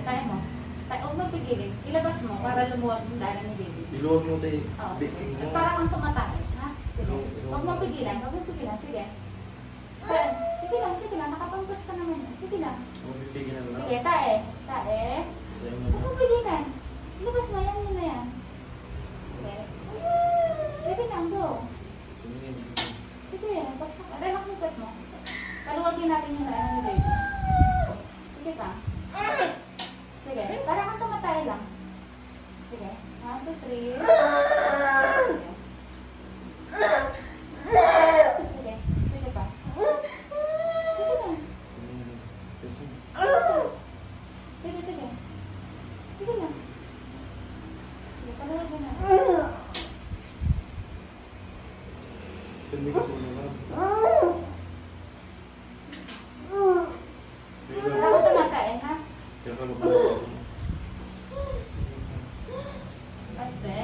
tayo mo. Huwag mo pigilin. Ilabas mo para lumuwag yung dala ni baby. Iluwag mo tayo. Oo, sige. Para kang tumatay. Ha? Sige. Huwag mo pigilan. Huwag mo pigilan. Sige. Sige lang. Nakapangpos ka naman. Sige lang. Mabibigyan na lang. Sige, tae. Huwag mo pigilan. Ilabas mo. Yan, yun na yan. Sige. Sige lang, go. Sige, bagsak. Relax mo pet mo. Paluwagin natin yung dala ni baby. Sige ka. Sige, para kang tumatay lang. Sige, 1, 2, 3. Sige. Sige pa. Sige lang. Sige. Sige lang. Sige, paluwagin na. Hindi ka sumula. Para kang tumatay, ha? Kaya ka lupala. Aspe.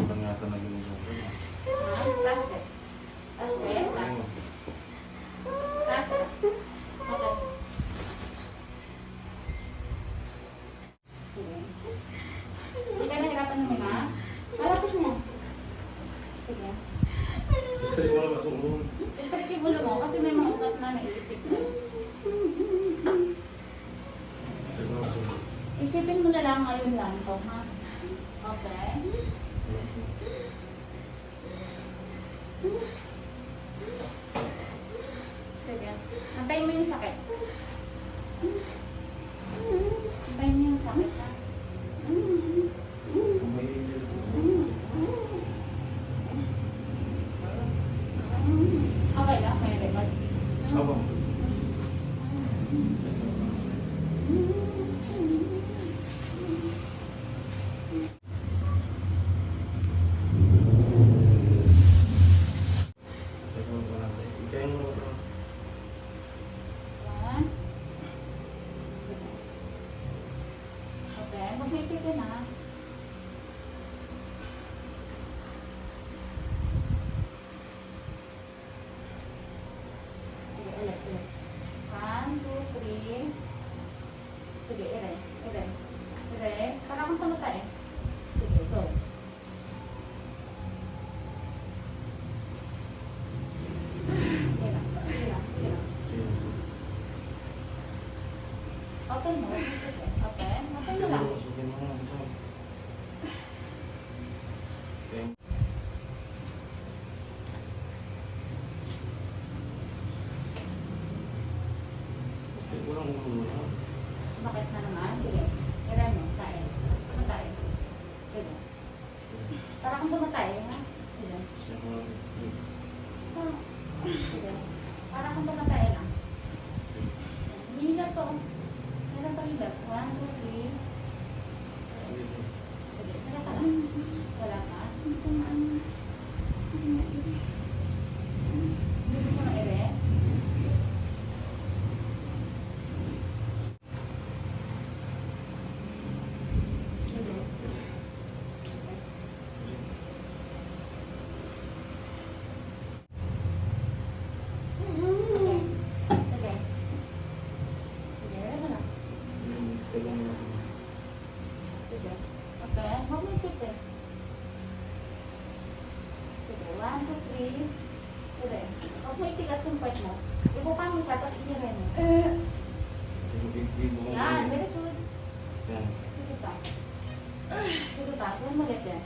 Pangata na gano'n mo. Aspe. Aspe. Aspe. Okay. Sige. Hindi ka nahirapan naman, ha? Malapit na. Sige. Istri mo lang masumulong. Istrip yung ulo mo kasi may mga ugat na naiipit na. Istri mo lang masumulong. Isipin mo na lang ngayon lang to, ha? Okay? Sige. Antayin mo yung sakit. Antayin mo yung sakit, ha? May angel. Okay lang, may record. Abang. Basta. Ikaw mo natin. Ikaw mo natin. One. Okay, magpipit ka na. Sige, ulit. 1, 2, 3. Sige, ire. Para kang tumatay. Sige, go. Sige lang. Sige. Open mo. Open mo lang. Masukin mo lang. Okay. Istri mo lang umulong. Bakit na naman? Sige. Ire mo. Tayo. Tumatay. Sige. Para kang tumatay, ha? Sige. Siya mo lang. Sige. Para kang tumatay lang. Hinihigat to. Meron pang higat. 1, 2, 3. Sige, sige. Sige. Wala ka lang. Wala ka. Hindi mo na ere. Sige. Sige. Sige. Sige. Ere mo na. Tagang mo lang. Sige. Okay. Huwag mo ipit eh. Sige. 1, 2, 3. Sige. Huwag mo itigas yung part mo. Ibuka mo siya, tapos inire mo. Yan. Very good. Yan. Sige pa. Sige pa. Doon ulit yan.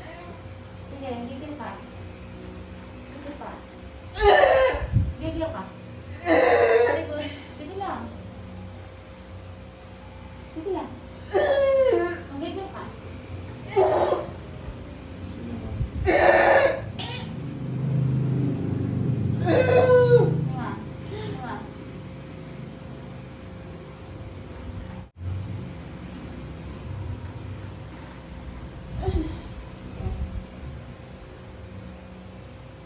Sige. Gigil pa. Sige pa. Gigil ka. Very good. Sige lang. Sige lang. Gigil ka. Sige mo. Nga. Nga.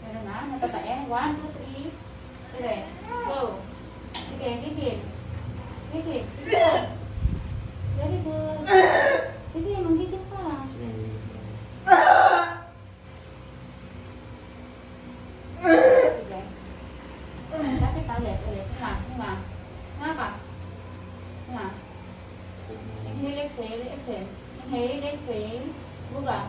Pero na, natatae. 1, 2, 3. Sige. Go. Sige, gigil. Gigil. Sige. Very good. Sige, manggigil ka. Sige. Sige. Lapit ulit. Nga. Nga. Nga ka. Nga. Stop mo. Inhale, exhale, exhale. Inhale, exhale. Buga.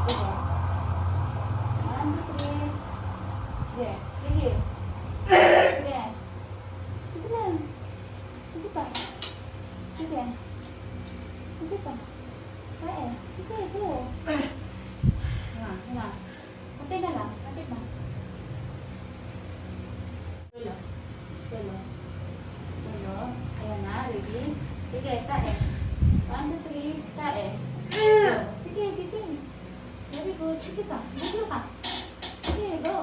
Sige. 1, 2, 3. Sige. Sige. Sige. Sige lang. Sige pa. Sige. Sige pa. Kaya. Sige, go. Nga. Patay na lang. Patay na. Tulo. Tulo. Tulo. Ayan na. Ready? Sige, tae. 1, 2, 3. Tae. Go. Sige, sige. Very good. Sige pa. Sige pa. Sige, go.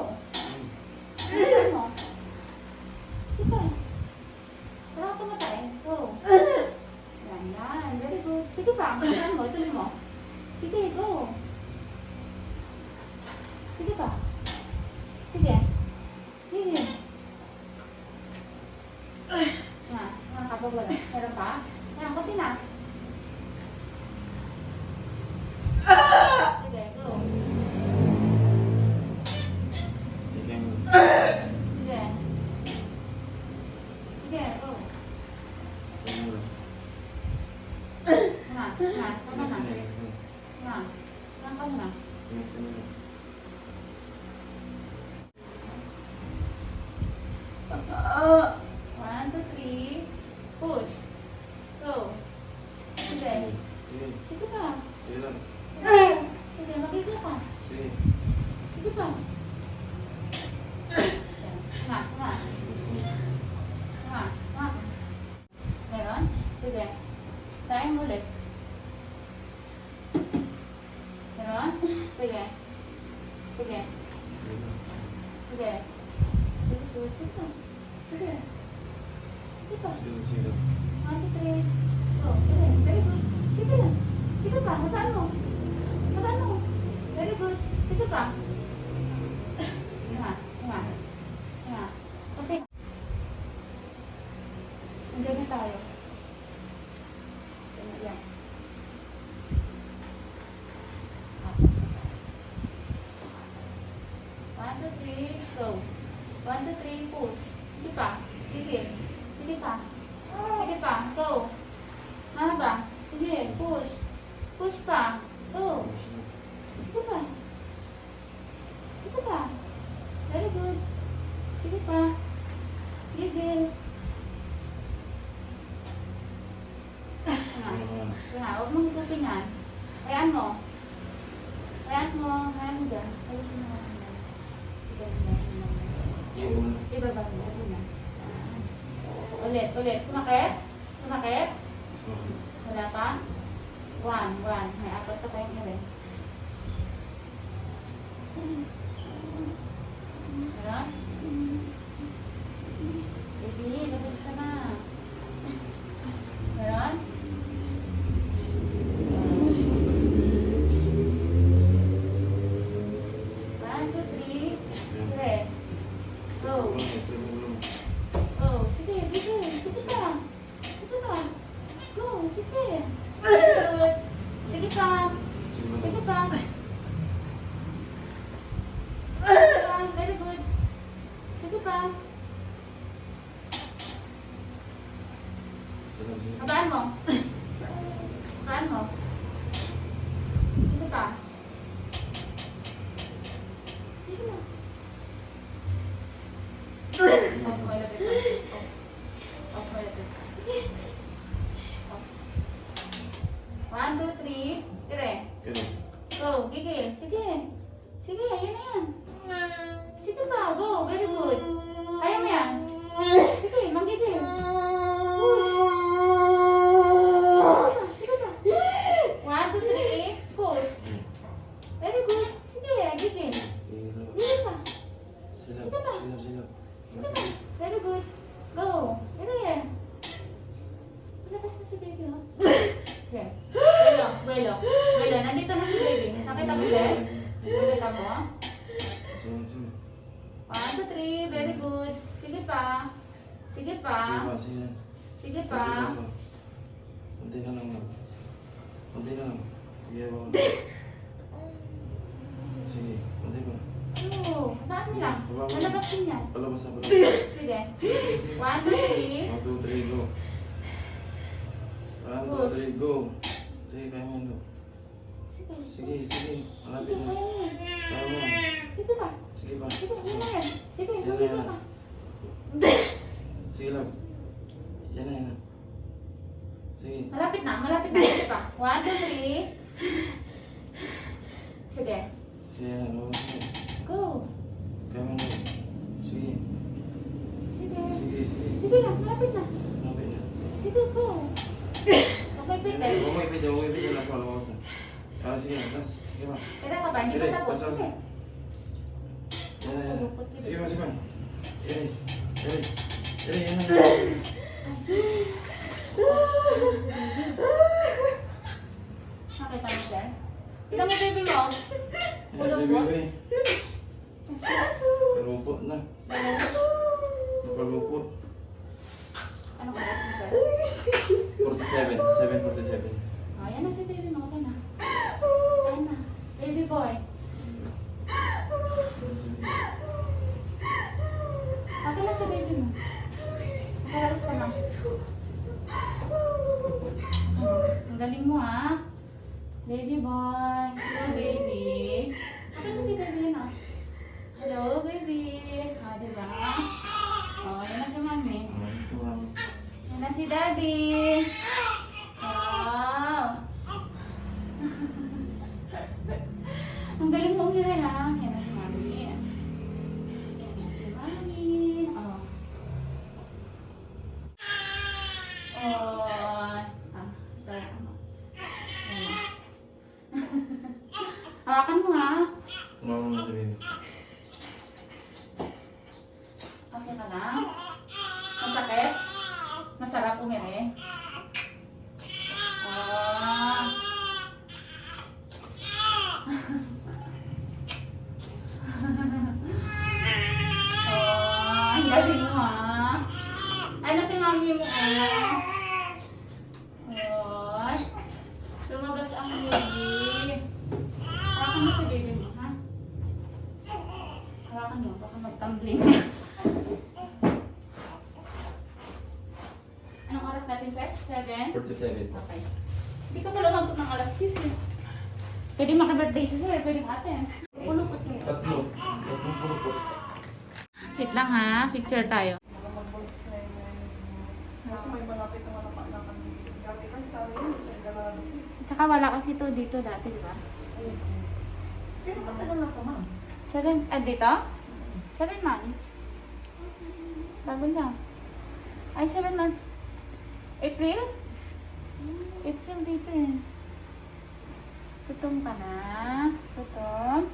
Sige mo. Sige pa. Sarap ka matay. Go. Yan, yan. Very good. Sige pa. Saan mo? Ituloy mo. Sige, go. Sige pa. Sige. Sige. Nga, kapag-wala. Meron pa? Yan, kunti na. Sige, go. Bigay mo. Sige. Sige, go. Bigay mo. Nga, tama Tingnan na. mo, tingnan mo. Nga, nga ka muna. Tingnan mo. One, two, three. Push. Go. Sige. Sige. Sige pa. Sige lang. Sige, magigil ka. Sige. Sige pa. Nga. Nga. Meron? Sige. Try mo ulit. Meron? Sige. Sige. Sige lang. Sige. Sige. Sige. Sige. Sige pa. Sige lang, sige lang. 1, 2, 3. Go. Sige. Very good. Sige lang. Sige pa. Mataan mo. Mataan mo. Very good. Sige pa. Nga. Nga. Nga. Okay. Andiyan na tayo. Yan. One, two, three, go. 1, 2, 3, push. Sige pa. Sige. Sige pa. Sige pa. Go. Ano ba? Sige. Push. Push pa. Go. Sige pa. Sige pa. Very good. Sige pa. Gigil. Nga, huwag mong ikutin yan. Hayaan mo. Hayaan mo. Hayaan mo dyan. Ayusin mo. Bigay mo. Ibaba mo. Ito na. Ulit. Sumakit? Sumakit? Wala pa? 1. May apat pa tayong na rin. Meron? Baby, labas ka na. Meron? One, two, three. Sige. Go. Go. Sige. Sige pa. Go. Sige. Good. Sige pa. Sige pa. Very good. Sige pa. Abaan mo. Abaan mo. Sige pa. Sige na. Off mo ilapit. Off mo ilapit. Off. 1, 2, 3. Dire. Go. Gigil. Sige. Sige. Yan na yan. Sige pa. Go. Very good. Kaya mo yan. Sige. Manggigil. Sige pa. 1, 2, 3. Push. Very good. Sige. Gigil. Gigil pa. Sige pa. Very good. Go. Ito yan. Labas na si baby, oh. Okay. Buelo. Nandito na si baby. Nakita mo siya? Nakita mo? 1, 2, 3. Very good. Sige pa. Sige pa. Sige pa. Kunti na lang. Sige, bawal. sige. Hindi ba? Oo, taas nila. Malabas din yan. Palabas na, palabas. Sige. 1, 2, 3. 1, 2, 3, go. 1, 2, 3, go. Sige, kaya mo yun. Sige, sige. Malapit na. Kaya mo. Sige pa. Sige pa. Sige, yun na yan. Sige, Yan na, sige yan na. pa. Sige lang. Yan na, yan na. Sige. Malapit na. Sige pa. 1, 2, 3. Sige. Sige, yan na. Lumabas na. Go. Kaya mo yun. Sige. Sige. Sige, sige. Sige na, malapit na. Malapit na. Sige, go. Okay, Yan pwede. na. Huwag may video. Last one, lumabas na. Ah, sige, last. Sige pa. Kaya ka pa, hindi pa Dire, tapos. basta, basta. Sige. Yan na, yan na. Sige pa, sige pa. Dire. Yan na. Nakita mo siya? Kita mo baby mo? Yan, baby. Kalupot na. Napalupot. Ano ka ba? 47. 7:47. Oh, yan na si baby mo. Okay na. Ayan na. Baby boy. Okay na si baby mo. Nakalas ka na. Ang galing mo ha. Baby boy. Hello baby. Okay na si baby yun ha. Hello baby. Ah, diba? Oh, yan na si mami. Yan na si daddy. Wow. Ang galing mo umiray ha. Yan na si mami. Yan na si mami. Oh. Oh. Ah, ito. Ayan. Hawakan mo ha. Kumama mo sa baby. Okay ka na? Masakit? Masarap umiri? Oh. Oh, ang galing mo ha. Ano si mami mo oh. Lumabas ang baby. Hawakan mo si baby mo ha. Hawakan mo, baka mag-tumbling. Anong oras natin, sir? 7? 47. Okay. Hindi ka pala umabot ng alas 6 eh. Pwede maka-birthday si sir, pwede ate. Pulupot mo. Tatlo. Tatlong pulupot. Wait lang ha, picture tayo. Kasi may malapit na malapanakan dito. Dati kasi sabi niya, sa Igalado. Tsaka wala kasi to dito dati, di ba? Pero matagal na ito, ma'am. 7, dito? 7 months. Bago lang. Ay, 7 months. April? April dito eh. Tutom ka na. Tutom.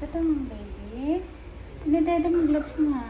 Tutom, baby. Hindi, dada mo gloves mo ha.